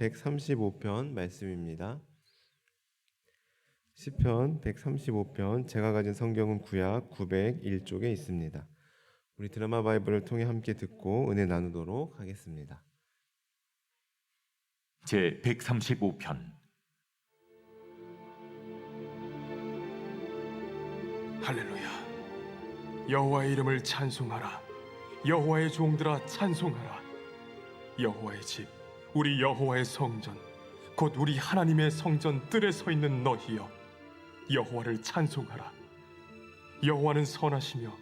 135편 말씀입니다. 시편 135편, 제가 가진 성경은 구약 901쪽에 있습니다. 우리 드라마 바이블을 통해 함께 듣고 은혜 나누도록 하겠습니다. 제 135편. 할렐루야. 여호와의 이름을 찬송하라. 여호와의 종들아 찬송하라. 여호와의 집, 우리 여호와의 성전, 곧 우리 하나님의 성전 뜰에 서 있는 너희여, 여호와를 찬송하라. 여호와는 선하시며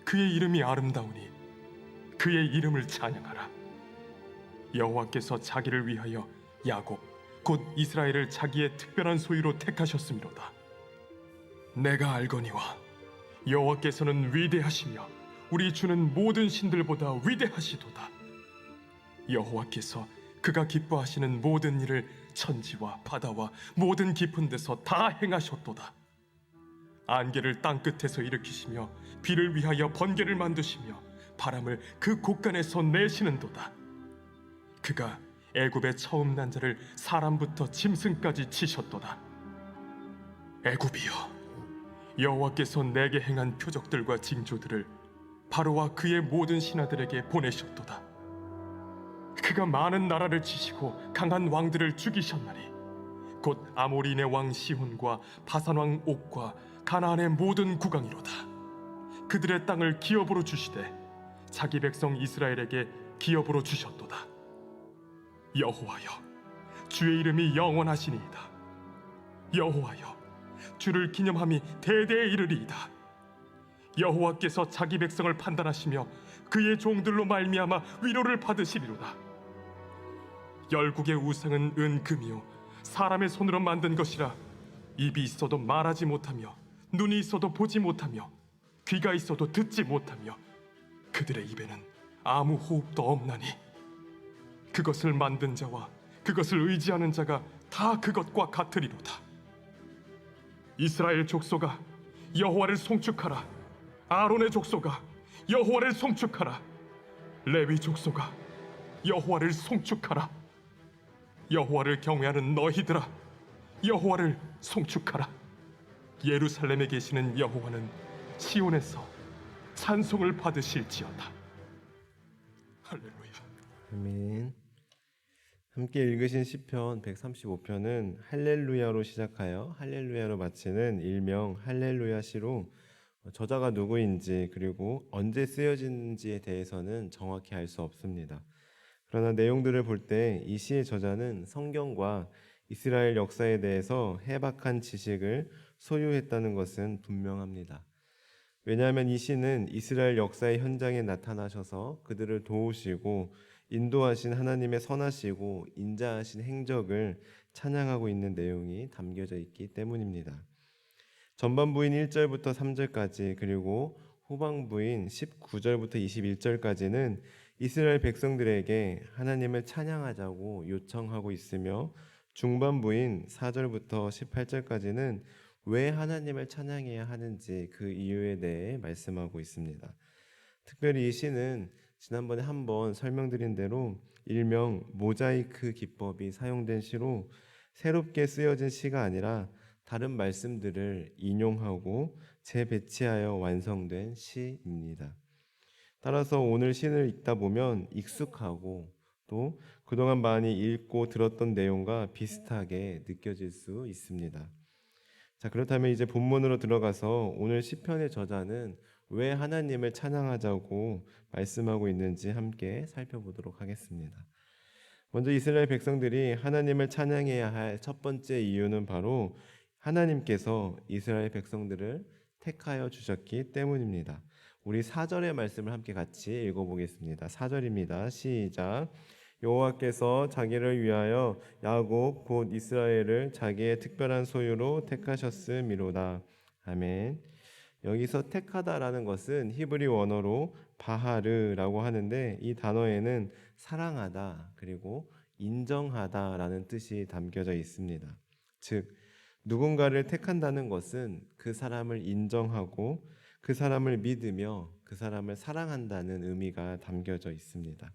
그의 이름이 아름다우니 그의 이름을 찬양하라. 여호와께서 자기를 위하여 야곱, 곧 이스라엘을 자기의 특별한 소유로 택하셨음이로다. 내가 알거니와 여호와께서는 위대하시며 우리 주는 모든 신들보다 위대하시도다. 여호와께서 그가 기뻐하시는 모든 일을 천지와 바다와 모든 깊은 데서 다 행하셨도다. 안개를 땅 끝에서 일으키시며 비를 위하여 번개를 만드시며 바람을 그 곳간에서 내시는도다. 그가 애굽의 처음 난 자를 사람부터 짐승까지 치셨도다. 애굽이여, 여호와께서 내게 행한 표적들과 징조들을 바로와 그의 모든 신하들에게 보내셨도다. 그가 많은 나라를 치시고 강한 왕들을 죽이셨나니 곧 아모리인의 왕 시혼과 바산 왕 옥과 가나안의 모든 국왕이로다. 그들의 땅을 기업으로 주시되 자기 백성 이스라엘에게 기업으로 주셨도다. 여호와여, 주의 이름이 영원하시니이다. 여호와여, 주를 기념함이 대대에 이르리이다. 여호와께서 자기 백성을 판단하시며 그의 종들로 말미암아 위로를 받으시리로다. 열국의 우상은 은금이요 사람의 손으로 만든 것이라 입이 있어도 말하지 못하며 눈이 있어도 보지 못하며 귀가 있어도 듣지 못하며 그들의 입에는 아무 호흡도 없나니 그것을 만든 자와 그것을 의지하는 자가 다 그것과 같으리로다. 이스라엘 족속아, 여호와를 송축하라. 아론의 족속아, 여호와를 송축하라. 레위 족속아, 여호와를 송축하라. 여호와를 경외하는 너희들아, 여호와를 송축하라. 예루살렘에 계시는 여호와는 시온에서 찬송을 받으실지어다. 할렐루야. 아멘. 함께 읽으신 시편 135편은 할렐루야로 시작하여 할렐루야로 마치는 일명 할렐루야 시로 저자가 누구인지 그리고 언제 쓰여진지에 대해서는 정확히 알 수 없습니다. 그러나 내용들을 볼 때 이 시의 저자는 성경과 이스라엘 역사에 대해서 해박한 지식을 소유했다는 것은 분명합니다. 왜냐하면 이 시는 이스라엘 역사의 현장에 나타나셔서 그들을 도우시고 인도하신 하나님의 선하시고 인자하신 행적을 찬양하고 있는 내용이 담겨져 있기 때문입니다. 전반부인 1절부터 3절까지 그리고 후반부인 19절부터 21절까지는 이스라엘 백성들에게 하나님을 찬양하자고 요청하고 있으며 중반부인 4절부터 18절까지는 왜 하나님을 찬양해야 하는지 그 이유에 대해 말씀하고 있습니다. 특별히 이 시는 지난번에 한번 설명드린 대로 일명 모자이크 기법이 사용된 시로 새롭게 쓰여진 시가 아니라 다른 말씀들을 인용하고 재배치하여 완성된 시입니다. 따라서 오늘 시를 읽다 보면 익숙하고 또 그동안 많이 읽고 들었던 내용과 비슷하게 느껴질 수 있습니다. 자, 그렇다면 이제 본문으로 들어가서 오늘 시편의 저자는 왜 하나님을 찬양하자고 말씀하고 있는지 함께 살펴보도록 하겠습니다. 먼저 이스라엘 백성들이 하나님을 찬양해야 할 첫 번째 이유는 바로 하나님께서 이스라엘 백성들을 택하여 주셨기 때문입니다. 우리 4절의 말씀을 함께 같이 읽어보겠습니다. 4절입니다. 시작. 여호와께서 자기를 위하여 야곱 곧 이스라엘을 자기의 특별한 소유로 택하셨음이로다. 아멘. 여기서 택하다라는 것은 히브리 원어로 바하르라고 하는데 이 단어에는 사랑하다 그리고 인정하다라는 뜻이 담겨져 있습니다. 즉 누군가를 택한다는 것은 그 사람을 인정하고 그 사람을 믿으며 그 사람을 사랑한다는 의미가 담겨져 있습니다.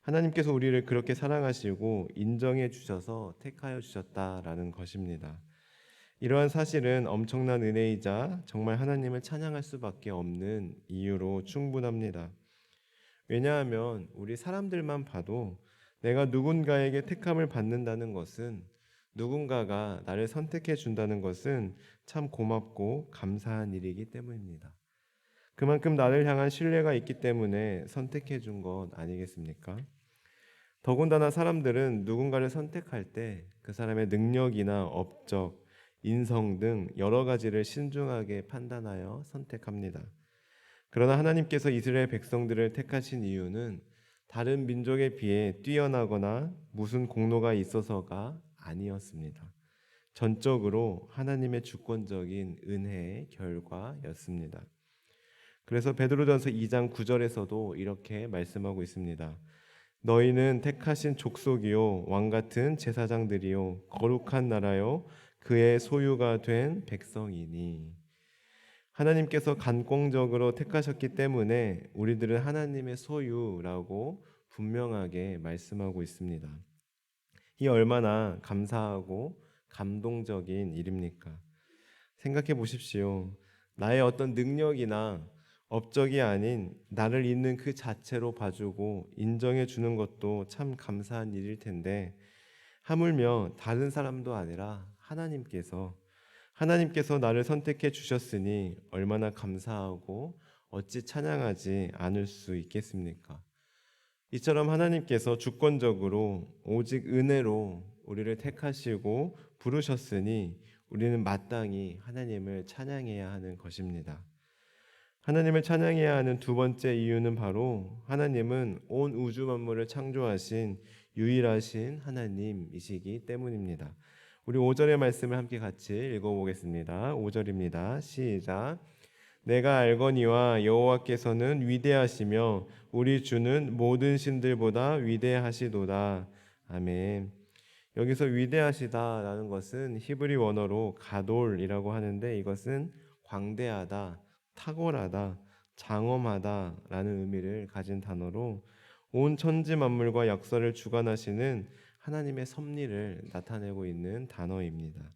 하나님께서 우리를 그렇게 사랑하시고 인정해 주셔서 택하여 주셨다라는 것입니다. 이러한 사실은 엄청난 은혜이자 정말 하나님을 찬양할 수밖에 없는 이유로 충분합니다. 왜냐하면 우리 사람들만 봐도 내가 누군가에게 택함을 받는다는 것은, 누군가가 나를 선택해 준다는 것은 참 고맙고 감사한 일이기 때문입니다. 그만큼 나를 향한 신뢰가 있기 때문에 선택해 준 것 아니겠습니까? 더군다나 사람들은 누군가를 선택할 때 그 사람의 능력이나 업적, 인성 등 여러 가지를 신중하게 판단하여 선택합니다. 그러나 하나님께서 이스라엘 백성들을 택하신 이유는 다른 민족에 비해 뛰어나거나 무슨 공로가 있어서가 아니었습니다. 전적으로 하나님의 주권적인 은혜의 결과였습니다. 그래서 베드로전서 2장 9절에서도 이렇게 말씀하고 있습니다. 너희는 택하신 족속이요 왕 같은 제사장들이요 거룩한 나라요 그의 소유가 된 백성이니. 하나님께서 간공적으로 택하셨기 때문에 우리들은 하나님의 소유라고 분명하게 말씀하고 있습니다. 이 얼마나 감사하고 감동적인 일입니까? 생각해 보십시오. 나의 어떤 능력이나 업적이 아닌 나를 있는 그 자체로 봐주고 인정해 주는 것도 참 감사한 일일 텐데, 하물며 다른 사람도 아니라 하나님께서 나를 선택해 주셨으니 얼마나 감사하고 어찌 찬양하지 않을 수 있겠습니까? 이처럼 하나님께서 주권적으로 오직 은혜로 우리를 택하시고 부르셨으니 우리는 마땅히 하나님을 찬양해야 하는 것입니다. 하나님을 찬양해야 하는 두 번째 이유는 바로 하나님은 온 우주 만물을 창조하신 유일하신 하나님이시기 때문입니다. 우리 5절의 말씀을 함께 같이 읽어보겠습니다. 5절입니다. 시작. 내가 알거니와 여호와께서는 위대하시며 우리 주는 모든 신들보다 위대하시도다. 아멘. 여기서 위대하시다라는 것은 히브리 원어로 가돌이라고 하는데, 이것은 광대하다, 탁월하다, 장엄하다라는 의미를 가진 단어로 온 천지 만물과 역사를 주관하시는 하나님의 섭리를 나타내고 있는 단어입니다.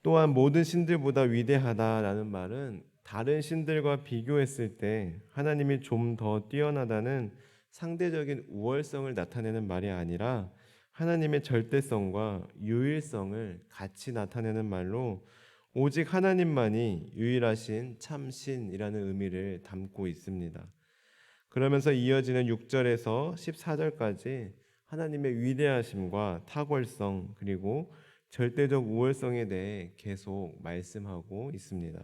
또한 모든 신들보다 위대하다라는 말은 다른 신들과 비교했을 때 하나님이 좀 더 뛰어나다는 상대적인 우월성을 나타내는 말이 아니라 하나님의 절대성과 유일성을 같이 나타내는 말로 오직 하나님만이 유일하신 참신이라는 의미를 담고 있습니다. 그러면서 이어지는 6절에서 14절까지 하나님의 위대하심과 탁월성 그리고 절대적 우월성에 대해 계속 말씀하고 있습니다.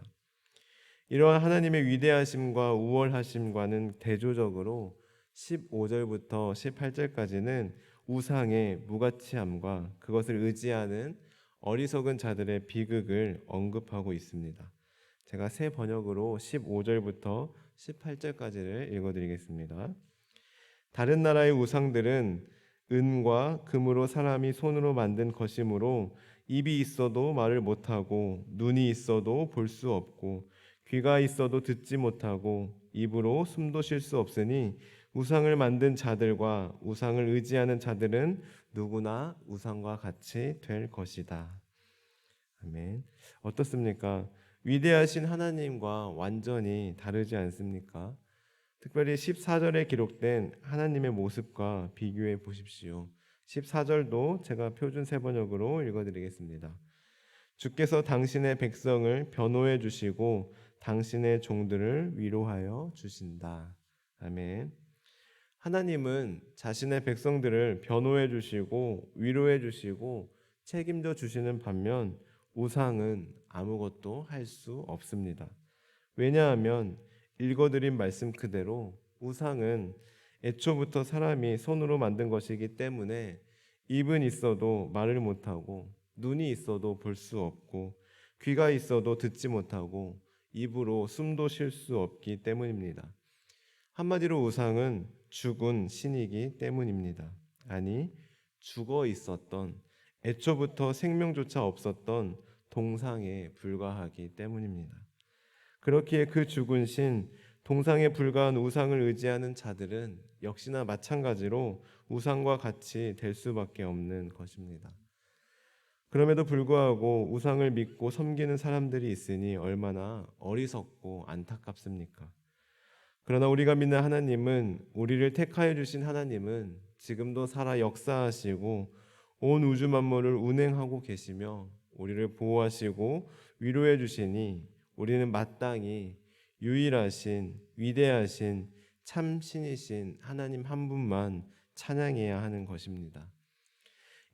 이러한 하나님의 위대하심과 우월하심과는 대조적으로 15절부터 18절까지는 우상의 무가치함과 그것을 의지하는 어리석은 자들의 비극을 언급하고 있습니다. 제가 새 번역으로 15절부터 18절까지를 읽어드리겠습니다. 다른 나라의 우상들은 은과 금으로 사람이 손으로 만든 것이므로 입이 있어도 말을 못하고 눈이 있어도 볼 수 없고 귀가 있어도 듣지 못하고 입으로 숨도 쉴 수 없으니 우상을 만든 자들과 우상을 의지하는 자들은 누구나 우상과 같이 될 것이다. 아멘. 어떻습니까? 위대하신 하나님과 완전히 다르지 않습니까? 특별히 14절에 기록된 하나님의 모습과 비교해 보십시오. 14절도 제가 표준 세번역으로 읽어드리겠습니다. 주께서 당신의 백성을 변호해 주시고 당신의 종들을 위로하여 주신다. 아멘. 하나님은 자신의 백성들을 변호해 주시고 위로해 주시고 책임져 주시는 반면 우상은 아무것도 할 수 없습니다. 왜냐하면 읽어드린 말씀 그대로 우상은 애초부터 사람이 손으로 만든 것이기 때문에 입은 있어도 말을 못하고 눈이 있어도 볼 수 없고 귀가 있어도 듣지 못하고 입으로 숨도 쉴 수 없기 때문입니다. 한마디로 우상은 죽은 신이기 때문입니다. 아니, 죽어 있었던, 애초부터 생명조차 없었던 동상에 불과하기 때문입니다. 그렇기에 그 죽은 신, 동상에 불과한 우상을 의지하는 자들은 역시나 마찬가지로 우상과 같이 될 수밖에 없는 것입니다. 그럼에도 불구하고 우상을 믿고 섬기는 사람들이 있으니 얼마나 어리석고 안타깝습니까? 그러나 우리가 믿는 하나님은, 우리를 택하여 주신 하나님은 지금도 살아 역사하시고 온 우주 만물을 운행하고 계시며 우리를 보호하시고 위로해 주시니 우리는 마땅히 유일하신 위대하신 참 신이신 하나님 한 분만 찬양해야 하는 것입니다.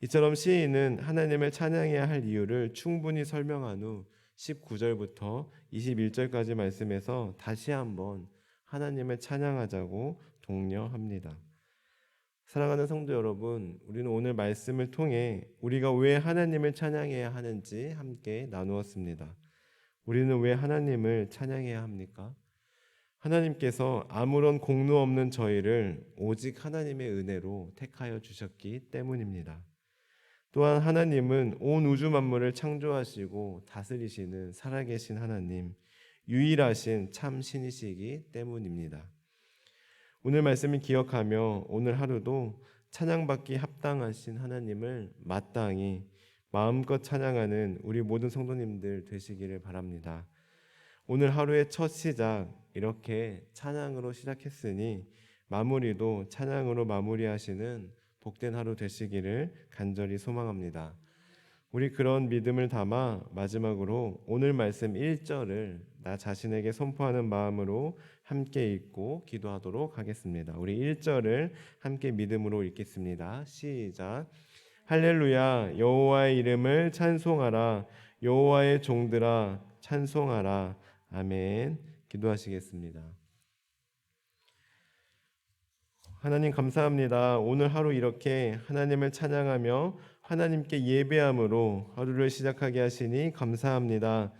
이처럼 시인은 하나님을 찬양해야 할 이유를 충분히 설명한 후 19절부터 21절까지 말씀에서 다시 한번 하나님을 찬양하자고 독려합니다. 사랑하는 성도 여러분, 우리는 오늘 말씀을 통해 우리가 왜 하나님을 찬양해야 하는지 함께 나누었습니다. 우리는 왜 하나님을 찬양해야 합니까? 하나님께서 아무런 공로 없는 저희를 오직 하나님의 은혜로 택하여 주셨기 때문입니다. 또한 하나님은 온 우주 만물을 창조하시고 다스리시는 살아계신 하나님, 유일하신 참 신이시기 때문입니다. 오늘 말씀을 기억하며 오늘 하루도 찬양받기 합당하신 하나님을 마땅히 마음껏 찬양하는 우리 모든 성도님들 되시기를 바랍니다. 오늘 하루의 첫 시작, 이렇게 찬양으로 시작했으니 마무리도 찬양으로 마무리하시는 복된 하루 되시기를 간절히 소망합니다. 우리 그런 믿음을 담아 마지막으로 오늘 말씀 1절을 나 자신에게 선포하는 마음으로 함께 읽고 기도하도록 하겠습니다. 우리 1절을 함께 믿음으로 읽겠습니다. 시작. 할렐루야, 여호와의 이름을 찬송하라. 여호와의 종들아 찬송하라. 아멘. 기도하시겠습니다. 하나님 감사합니다. 오늘 하루 이렇게 하나님을 찬양하며 하나님께 예배함으로 하루를 시작하게 하시니 감사합니다.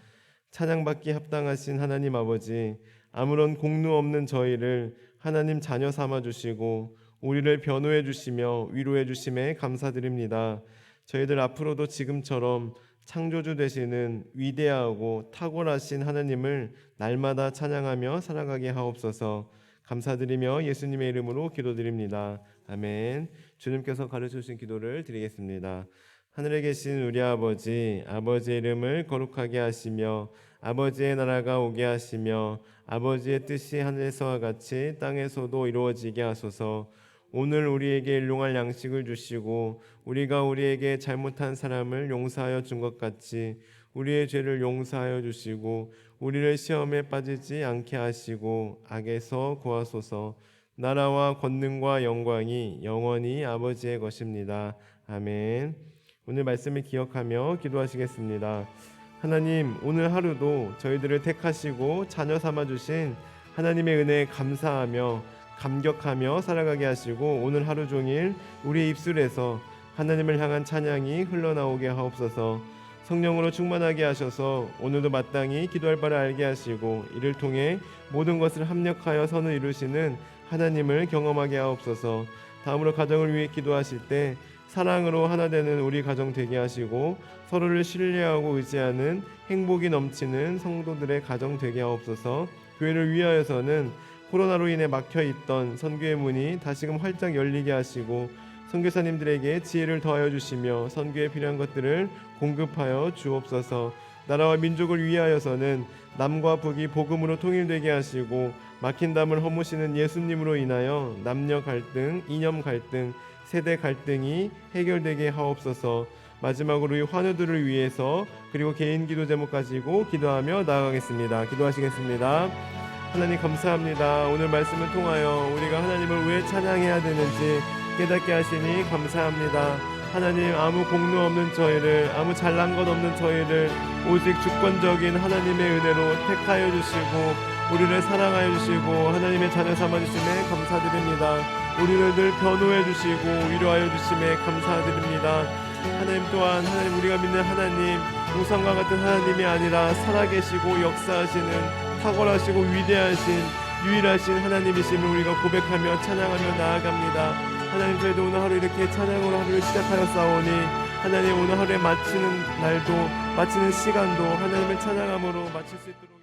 찬양받기 합당하신 하나님 아버지, 아무런 공로 없는 저희를 하나님 자녀 삼아 주시고 우리를 변호해 주시며 위로해 주심에 감사드립니다. 저희들 앞으로도 지금처럼 창조주 되시는 위대하고 탁월하신 하나님을 날마다 찬양하며 살아가게 하옵소서. 감사드리며 예수님의 이름으로 기도드립니다. 아멘. 주님께서 가르쳐 주신 기도를 드리겠습니다. 하늘에 계신 우리 아버지, 아버지의 이름을 거룩하게 하시며 아버지의 나라가 오게 하시며 아버지의 뜻이 하늘에서와 같이 땅에서도 이루어지게 하소서. 오늘 우리에게 일용할 양식을 주시고 우리가 우리에게 잘못한 사람을 용서하여 준 것 같이 우리의 죄를 용서하여 주시고 우리를 시험에 빠지지 않게 하시고 악에서 구하소서. 나라와 권능과 영광이 영원히 아버지의 것입니다. 아멘. 오늘 말씀을 기억하며 기도하시겠습니다. 하나님, 오늘 하루도 저희들을 택하시고 자녀 삼아 주신 하나님의 은혜에 감사하며 감격하며 살아가게 하시고 오늘 하루 종일 우리의 입술에서 하나님을 향한 찬양이 흘러나오게 하옵소서. 성령으로 충만하게 하셔서 오늘도 마땅히 기도할 바를 알게 하시고 이를 통해 모든 것을 합력하여 선을 이루시는 하나님을 경험하게 하옵소서. 다음으로 가정을 위해 기도하실 때 사랑으로 하나 되는 우리 가정 되게 하시고 서로를 신뢰하고 의지하는 행복이 넘치는 성도들의 가정 되게 하옵소서. 교회를 위하여서는 코로나로 인해 막혀있던 선교의 문이 다시금 활짝 열리게 하시고 선교사님들에게 지혜를 더하여 주시며 선교에 필요한 것들을 공급하여 주옵소서. 나라와 민족을 위하여서는 남과 북이 복음으로 통일되게 하시고 막힌 담을 허무시는 예수님으로 인하여 남녀 갈등, 이념 갈등, 세대 갈등이 해결되게 하옵소서. 마지막으로 이 환우들을 위해서 그리고 개인 기도 제목 가지고 기도하며 나아가겠습니다. 기도하시겠습니다. 하나님 감사합니다. 오늘 말씀을 통하여 우리가 하나님을 왜 찬양해야 되는지 깨닫게 하시니 감사합니다. 하나님, 아무 공로 없는 저희를, 아무 잘난 것 없는 저희를 오직 주권적인 하나님의 은혜로 택하여 주시고 우리를 사랑하여 주시고 하나님의 자녀 삼아 주심에 감사드립니다. 우리를 늘 변호해 주시고 위로하여 주심에 감사드립니다. 하나님 또한 하나님, 우리가 믿는 하나님, 우상과 같은 하나님이 아니라 살아계시고 역사하시는 탁월하시고 위대하신 유일하신 하나님이심을 우리가 고백하며 찬양하며 나아갑니다. 하나님, 저희도 오늘 하루 이렇게 찬양으로 하루를 시작하여 싸우니 하나님, 오늘 하루에 마치는 날도 마치는 시간도 하나님을 찬양함으로 마칠 수 있도록